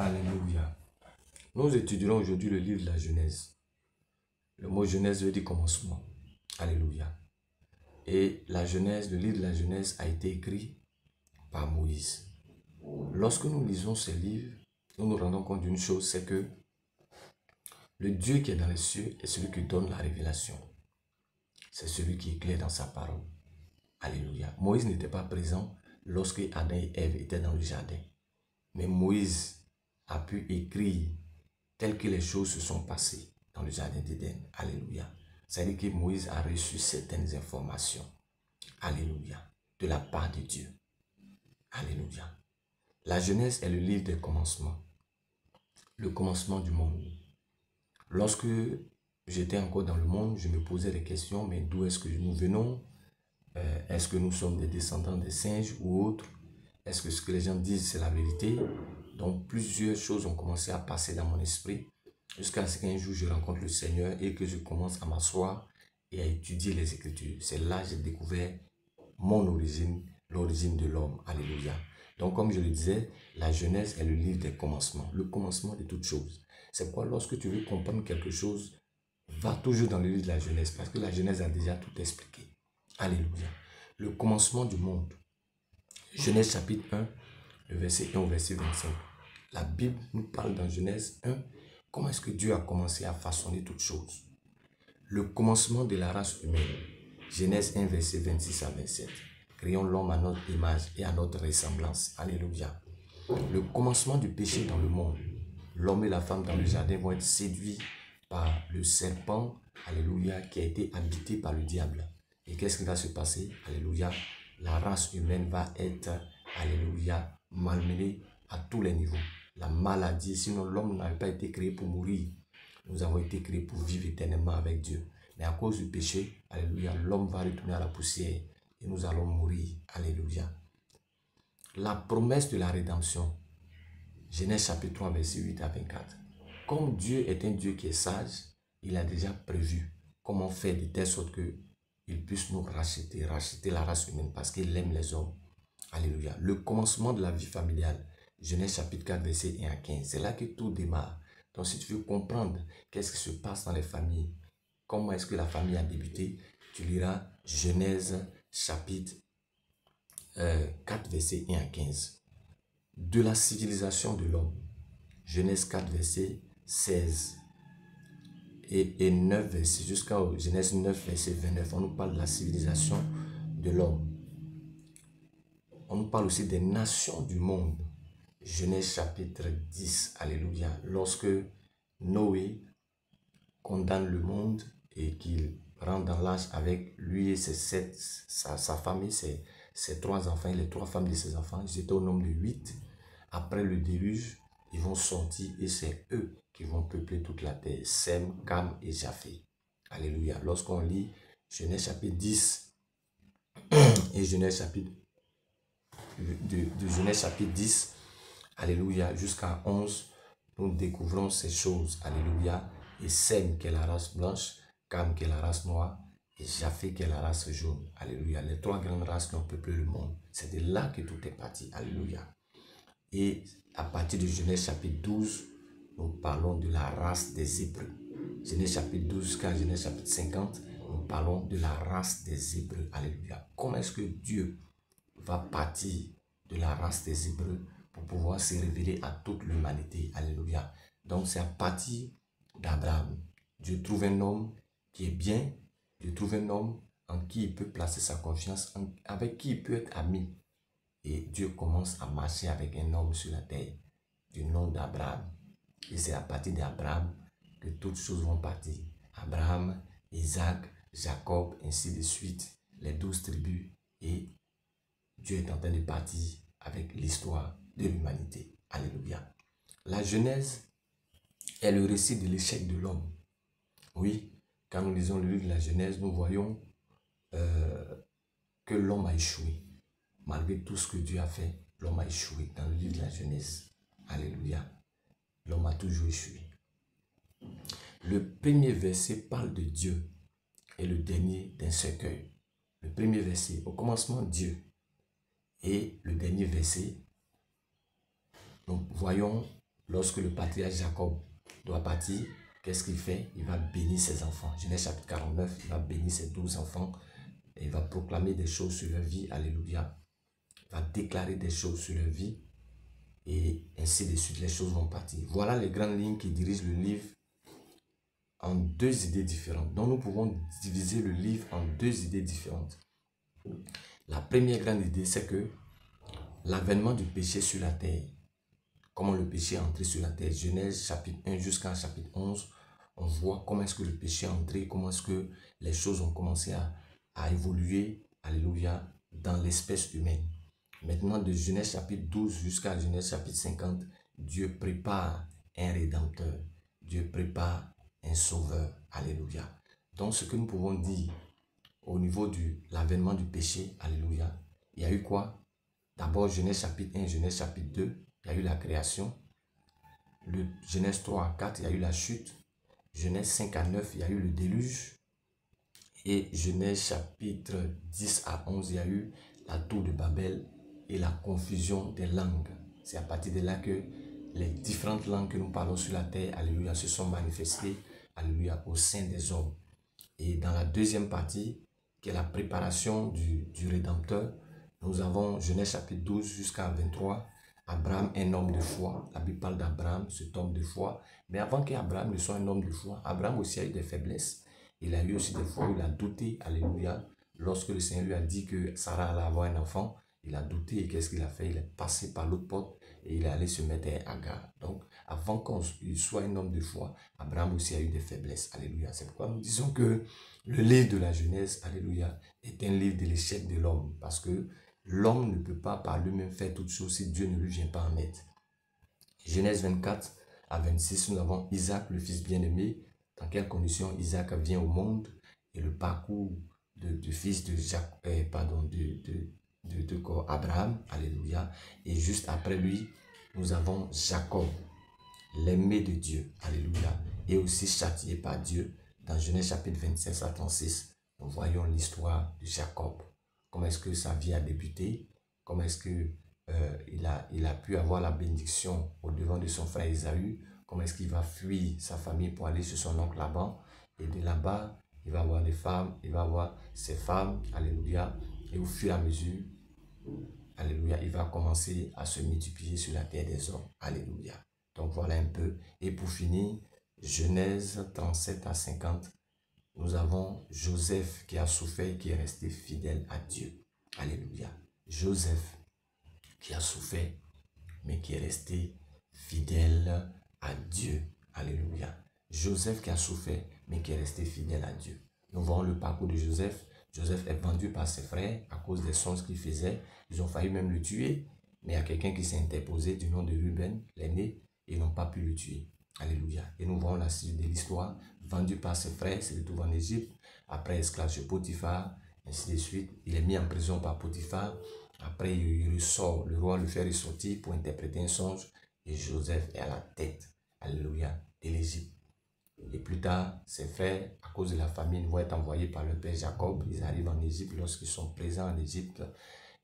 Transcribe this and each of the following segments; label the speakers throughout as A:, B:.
A: Alléluia. Nous étudierons aujourd'hui le livre de la Genèse. Le mot Genèse veut dire commencement. Alléluia. Et la Genèse, le livre de la Genèse a été écrit par Moïse. Lorsque nous lisons ce livre, nous nous rendons compte d'une chose, c'est que le Dieu qui est dans les cieux est celui qui donne la révélation. C'est celui qui éclaire dans sa parole. Alléluia. Moïse n'était pas présent lorsque Adam et Ève étaient dans le jardin. Mais Moïse a pu écrire telles que les choses se sont passées dans le jardin d'Éden. Alléluia. C'est-à-dire que Moïse a reçu certaines informations. Alléluia. De la part de Dieu. Alléluia. La Genèse est le livre des commencements. Le commencement du monde. Lorsque j'étais encore dans le monde, je me posais des questions, mais d'où est-ce que nous venons? Est-ce que nous sommes des descendants des singes ou autres? Est-ce que ce que les gens disent, c'est la vérité? Donc, plusieurs choses ont commencé à passer dans mon esprit jusqu'à ce qu'un jour, je rencontre le Seigneur et que je commence à m'asseoir et à étudier les Écritures. C'est là que j'ai découvert mon origine, l'origine de l'homme. Alléluia. Donc, comme je le disais, la Genèse est le livre des commencements, le commencement de toutes choses. C'est pourquoi lorsque tu veux comprendre quelque chose, va toujours dans le livre de la Genèse parce que la Genèse a déjà tout expliqué. Alléluia. Le commencement du monde. Genèse chapitre 1, le verset 1 au verset 25. La Bible nous parle dans Genèse 1, comment est-ce que Dieu a commencé à façonner toutes choses. Le commencement de la race humaine. Genèse 1, verset 26 à 27. Créons l'homme à notre image et à notre ressemblance. Alléluia. Le commencement du péché dans le monde. L'homme et la femme dans le jardin vont être séduits par le serpent, alléluia, qui a été habité par le diable. Et qu'est-ce qui va se passer? Alléluia. La race humaine va être, alléluia, malmenée à tous les niveaux. La maladie, sinon l'homme n'avait pas été créé pour mourir. Nous avons été créés pour vivre éternellement avec Dieu. Mais à cause du péché, alléluia, l'homme va retourner à la poussière et nous allons mourir. Alléluia. La promesse de la rédemption. Genèse chapitre 3, verset 8 à 24. Comme Dieu est un Dieu qui est sage, il a déjà prévu comment faire de telle sorte qu'il puisse nous racheter la race humaine parce qu'il aime les hommes. Alléluia. Le commencement de la vie familiale. Genèse chapitre 4, verset 1 à 15. C'est là que tout démarre. Donc si tu veux comprendre qu'est-ce qui se passe dans les familles, comment est-ce que la famille a débuté, tu liras Genèse chapitre 4, verset 1 à 15. De la civilisation de l'homme. Genèse 4, verset 16 et 9, verset jusqu'à Genèse 9, verset 29. On nous parle de la civilisation de l'homme. On nous parle aussi des nations du monde. Genèse chapitre 10, alléluia. Lorsque Noé condamne le monde et qu'il rentre dans l'âge avec lui et sa famille, ses 3 enfants et les 3 femmes de ses enfants, ils étaient au nombre de 8. Après le déluge, ils vont sortir et c'est eux qui vont peupler toute la terre. Sem, Cam et Japheth. Alléluia. Lorsqu'on lit Genèse chapitre 10 et Genèse chapitre de Genèse chapitre 10, alléluia, jusqu'à 11, nous découvrons ces choses. Alléluia. Et Sem qui est la race blanche, Cam qui est la race noire et Japheth qui est la race jaune. Alléluia. Les 3 grandes races qui ont peuplé le monde. C'est de là que tout est parti. Alléluia. Et à partir de Genèse chapitre 12, nous parlons de la race des Hébreux. Genèse chapitre 12 jusqu'à Genèse chapitre 50, nous parlons de la race des Hébreux. Alléluia. Comment est-ce que Dieu va partir de la race des Hébreux pour pouvoir se révéler à toute l'humanité? Alléluia. Donc c'est à partir d'Abraham. Dieu trouve un homme qui est bien. Dieu trouve un homme en qui il peut placer sa confiance, avec qui il peut être ami. Et Dieu commence à marcher avec un homme sur la terre du nom d'Abraham. Et c'est à partir d'Abraham que toutes choses vont partir. Abraham, Isaac, Jacob, ainsi de suite, les 12 tribus. Et Dieu est en train de partir avec l'histoire de l'humanité. Alléluia. La Genèse est le récit de l'échec de l'homme. Oui, quand nous lisons le livre de la Genèse, nous voyons que l'homme a échoué. Malgré tout ce que Dieu a fait, l'homme a échoué dans le livre de la Genèse. Alléluia. L'homme a toujours échoué. Le premier verset parle de Dieu et le dernier d'un cercueil. Le premier verset, au commencement, Dieu. Et le dernier verset, nous voyons lorsque le patriarche Jacob doit partir, qu'est-ce qu'il fait? Il va bénir ses enfants. Genèse chapitre 49, il va bénir ses 12 enfants et il va proclamer des choses sur leur vie. Alléluia. Il va déclarer des choses sur leur vie et ainsi de suite, les choses vont partir. Voilà les grandes lignes qui dirigent le livre en deux idées différentes. Donc nous pouvons diviser le livre en deux idées différentes. La première grande idée, c'est que l'avènement du péché sur la terre, comment le péché est entré sur la terre, Genèse chapitre 1 jusqu'à chapitre 11, on voit comment est-ce que le péché est entré, comment est-ce que les choses ont commencé à évoluer, alléluia, dans l'espèce humaine. Maintenant, de Genèse chapitre 12 jusqu'à Genèse chapitre 50, Dieu prépare un rédempteur, Dieu prépare un sauveur, alléluia. Donc, ce que nous pouvons dire au niveau de l'avènement du péché, alléluia, il y a eu quoi? D'abord, Genèse chapitre 1, Genèse chapitre 2, il y a eu la création. Le Genèse 3 à 4, il y a eu la chute. Genèse 5 à 9, il y a eu le déluge. Et Genèse chapitre 10 à 11, il y a eu la tour de Babel et la confusion des langues. C'est à partir de là que les différentes langues que nous parlons sur la terre, alléluia, se sont manifestées, alléluia, au sein des hommes. Et dans la deuxième partie, qui est la préparation du Rédempteur, nous avons Genèse chapitre 12 jusqu'à 23. Abraham, un homme de foi. La Bible parle d'Abraham, cet homme de foi. Mais avant qu'Abraham ne soit un homme de foi, Abraham aussi a eu des faiblesses. Il a eu aussi des fois où il a douté, alléluia. Lorsque le Seigneur lui a dit que Sarah allait avoir un enfant, il a douté et qu'est-ce qu'il a fait? Il est passé par l'autre porte et il est allé se mettre à Agar. Donc, avant qu'il soit un homme de foi, Abraham aussi a eu des faiblesses, alléluia. C'est pourquoi nous disons que le livre de la Genèse, alléluia, est un livre de l'échec de l'homme parce que l'homme ne peut pas par lui-même faire toutes choses si Dieu ne lui vient pas en aide. Genèse 24 à 26, nous avons Isaac, le fils bien-aimé. Dans quelles conditions Isaac vient au monde et le parcours du fils de Abraham, alléluia. Et juste après lui, nous avons Jacob, l'aimé de Dieu, alléluia, et aussi châtié par Dieu. Dans Genèse chapitre 26 à 36, nous voyons l'histoire de Jacob. Comment est-ce que sa vie a débuté? Comment est-ce que il a pu avoir la bénédiction au devant de son frère Ésaü? Comment est-ce qu'il va fuir sa famille pour aller chez son oncle Laban? Et de là-bas, il va avoir des femmes, il va avoir ses femmes, alléluia. Et au fur et à mesure, alléluia, il va commencer à se multiplier sur la terre des hommes, alléluia. Donc voilà un peu. Et pour finir, Genèse 37 à 50, nous avons Joseph qui a souffert et qui est resté fidèle à Dieu. Alléluia. Joseph qui a souffert, mais qui est resté fidèle à Dieu. Alléluia. Joseph qui a souffert, mais qui est resté fidèle à Dieu. Nous voyons le parcours de Joseph. Joseph est vendu par ses frères à cause des songes qu'il faisait. Ils ont failli même le tuer, mais il y a quelqu'un qui s'est interposé du nom de Ruben, l'aîné, et ils n'ont pas pu le tuer. Alléluia. Et nous voyons la suite de l'histoire. Vendu par ses frères, se retrouve en Égypte. Après, esclave chez Potiphar, ainsi de suite. Il est mis en prison par Potiphar. Après, il ressort. Le roi le fait ressortir pour interpréter un songe. Et Joseph est à la tête, alléluia, de l'Égypte. Et plus tard, ses frères, à cause de la famine, vont être envoyés par le père Jacob. Ils arrivent en Égypte. Lorsqu'ils sont présents en Égypte,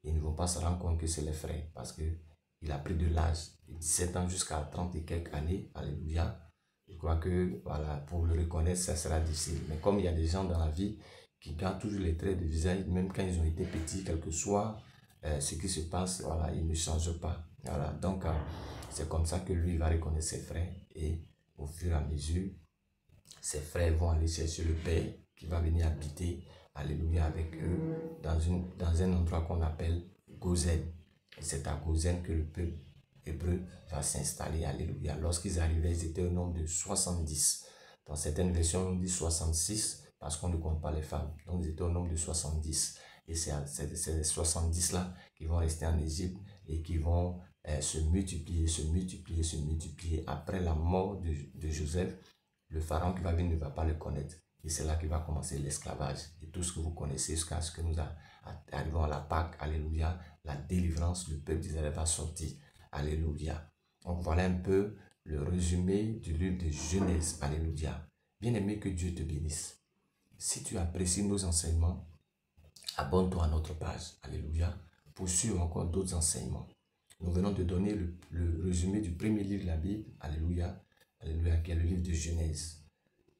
A: ils ne vont pas se rendre compte que c'est les frères. Parce qu'il a pris de l'âge, de 17 ans jusqu'à 30 et quelques années. Alléluia. Je crois que voilà, pour le reconnaître, ça sera difficile. Mais comme il y a des gens dans la vie qui gardent toujours les traits de visage, même quand ils ont été petits, quel que soit ce qui se passe, voilà, ils ne changent pas. Voilà. Donc, c'est comme ça que lui va reconnaître ses frères. Et au fur et à mesure, ses frères vont aller chercher le Père qui va venir habiter, alléluia, avec eux dans un endroit qu'on appelle Gozen. Et c'est à Gozen que le peuple hébreu va s'installer, alléluia. Lorsqu'ils arrivaient, ils étaient au nombre de 70. Dans certaines versions, on dit 66 parce qu'on ne compte pas les femmes. Donc, ils étaient au nombre de 70. Et c'est ces 70-là qui vont rester en Égypte et qui vont se multiplier, se multiplier, se multiplier. Après la mort de Joseph, le pharaon qui va venir ne va pas le connaître. Et c'est là qu'il va commencer l'esclavage. Et tout ce que vous connaissez jusqu'à ce que nous arrivons à la Pâque, alléluia, la délivrance, le peuple d'Israël va sortir. Alléluia. Donc voilà un peu le résumé du livre de Genèse. Alléluia. Bien-aimé, que Dieu te bénisse. Si tu apprécies nos enseignements, abonne-toi à notre page. Alléluia. Pour suivre encore d'autres enseignements. Nous venons de donner le résumé du premier livre de la Bible, alléluia, alléluia, qui est le livre de Genèse.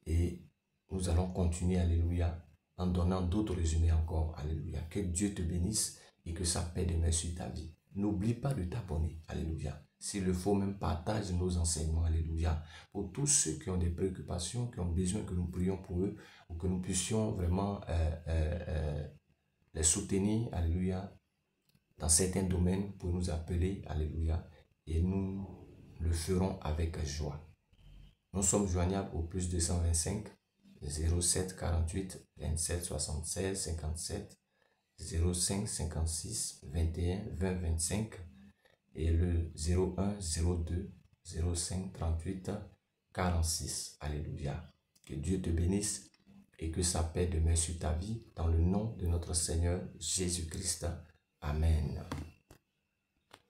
A: Et nous allons continuer, alléluia, en donnant d'autres résumés encore, alléluia. Que Dieu te bénisse et que sa paix demeure sur ta vie. N'oublie pas de t'abonner, alléluia. S'il le faut, même partage nos enseignements, alléluia. Pour tous ceux qui ont des préoccupations, qui ont besoin que nous prions pour eux, ou que nous puissions vraiment les soutenir, alléluia, dans certains domaines, pour nous appeler, alléluia, et nous le ferons avec joie. Nous sommes joignables au plus 225 07 48 27 76 57 05 56 21 20 25 et le 01 02 05 38 46. Alléluia. Que Dieu te bénisse et que sa paix demeure sur ta vie dans le nom de notre Seigneur Jésus-Christ. Amen.